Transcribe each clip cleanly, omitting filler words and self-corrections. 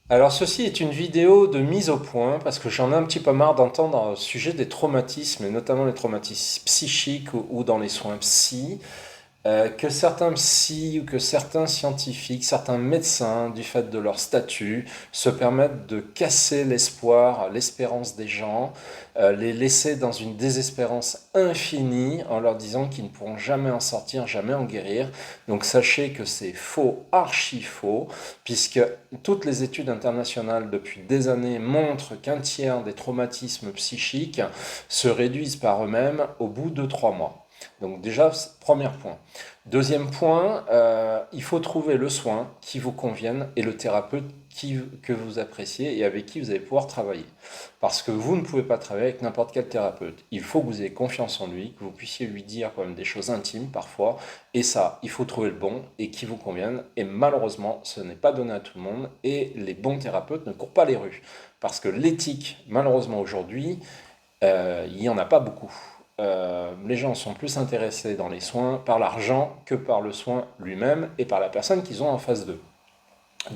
Alors ceci est une vidéo de mise au point parce que j'en ai un petit peu marre d'entendre au sujet des traumatismes et notamment les traumatismes psychiques ou dans les soins psy, que certains psys ou que certains scientifiques, certains médecins, du fait de leur statut, se permettent de casser l'espoir, l'espérance des gens, les laisser dans une désespérance infinie en leur disant qu'ils ne pourront jamais en sortir, jamais en guérir. Donc sachez que c'est faux, archi faux, puisque toutes les études internationales depuis des années montrent qu'un tiers des traumatismes psychiques se réduisent par eux-mêmes au bout de 3 mois. Donc déjà, premier point. Deuxième point, il faut trouver le soin qui vous convienne et le thérapeute que vous appréciez et avec qui vous allez pouvoir travailler. Parce que vous ne pouvez pas travailler avec n'importe quel thérapeute. Il faut que vous ayez confiance en lui, que vous puissiez lui dire quand même des choses intimes parfois. Et ça, il faut trouver le bon et qui vous convienne. Et malheureusement, ce n'est pas donné à tout le monde. Et les bons thérapeutes ne courent pas les rues. Parce que l'éthique, malheureusement aujourd'hui, il n'y en a pas beaucoup. Les gens sont plus intéressés dans les soins par l'argent que par le soin lui-même et par la personne qu'ils ont en face d'eux.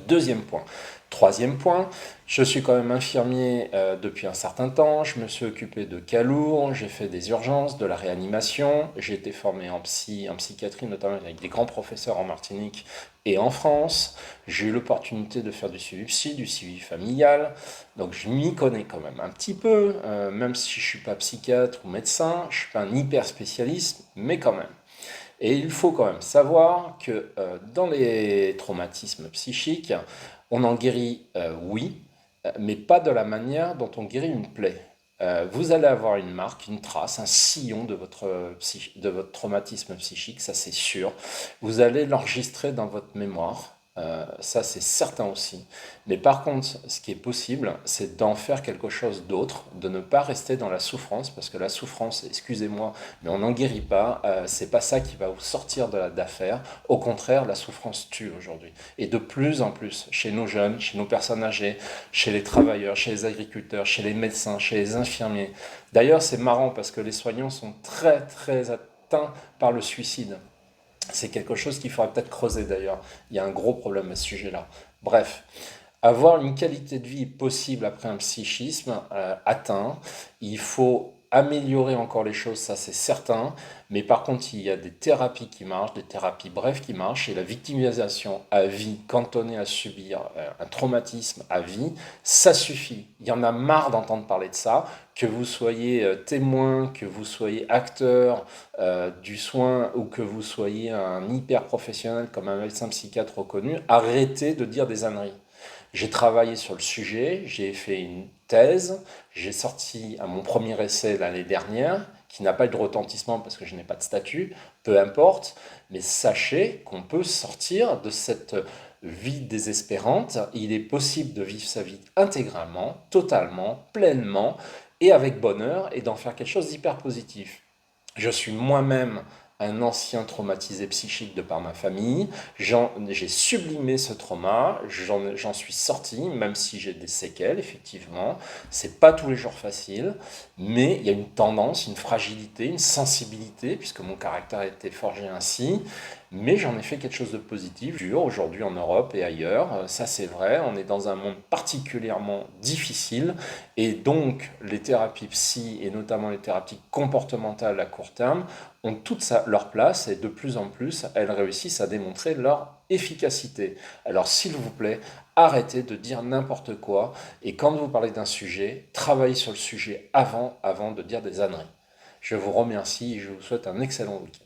Deuxième point. Troisième point, je suis quand même infirmier depuis un certain temps, je me suis occupé de cas lourds, j'ai fait des urgences, de la réanimation, j'ai été formé en psychiatrie, notamment avec des grands professeurs en Martinique et en France. J'ai eu l'opportunité de faire du suivi psy, du suivi familial, donc je m'y connais quand même un petit peu, même si je ne suis pas psychiatre ou médecin, je ne suis pas un hyper spécialiste, mais quand même. Et il faut quand même savoir que dans les traumatismes psychiques, on en guérit, oui, mais pas de la manière dont on guérit une plaie. Vous allez avoir une marque, une trace, un sillon de votre traumatisme psychique, ça c'est sûr. Vous allez l'enregistrer dans votre mémoire, ça c'est certain aussi. Mais par contre, ce qui est possible, c'est d'en faire quelque chose d'autre, de ne pas rester dans la souffrance, parce que la souffrance, excusez-moi, mais on n'en guérit pas, c'est pas ça qui va vous sortir d'affaire. Au contraire, la souffrance tue aujourd'hui. Et de plus en plus, chez nos jeunes, chez nos personnes âgées, chez les travailleurs, chez les agriculteurs, chez les médecins, chez les infirmiers. D'ailleurs, c'est marrant parce que les soignants sont très très atteints par le suicide. C'est quelque chose qu'il faudrait peut-être creuser d'ailleurs. Il y a un gros problème à ce sujet-là. Bref, avoir une qualité de vie possible après un psychisme atteint, il faut améliorer encore les choses, ça c'est certain, mais par contre il y a des thérapies qui marchent, des thérapies brèves qui marchent, et la victimisation à vie, cantonnée à subir un traumatisme à vie, ça suffit. Il y en a marre d'entendre parler de ça, que vous soyez témoin, que vous soyez acteur du soin ou que vous soyez un hyper professionnel comme un médecin psychiatre reconnu, arrêtez de dire des âneries. J'ai travaillé sur le sujet, j'ai fait une thèse, j'ai sorti à mon premier essai l'année dernière, qui n'a pas eu de retentissement parce que je n'ai pas de statut, peu importe, mais sachez qu'on peut sortir de cette vie désespérante. Il est possible de vivre sa vie intégralement, totalement, pleinement, et avec bonheur, et d'en faire quelque chose d'hyper positif. Je suis moi-même un ancien traumatisé psychique de par ma famille. J'ai sublimé ce trauma, j'en suis sorti, même si j'ai des séquelles, effectivement. C'est pas tous les jours facile, mais il y a une tendance, une fragilité, une sensibilité, puisque mon caractère a été forgé ainsi. Mais j'en ai fait quelque chose de positif. Aujourd'hui en Europe et ailleurs, ça c'est vrai, on est dans un monde particulièrement difficile et donc les thérapies psy et notamment les thérapies comportementales à court terme ont toute leur place et de plus en plus elles réussissent à démontrer leur efficacité. Alors s'il vous plaît, arrêtez de dire n'importe quoi et quand vous parlez d'un sujet, travaillez sur le sujet avant de dire des âneries. Je vous remercie et je vous souhaite un excellent week-end.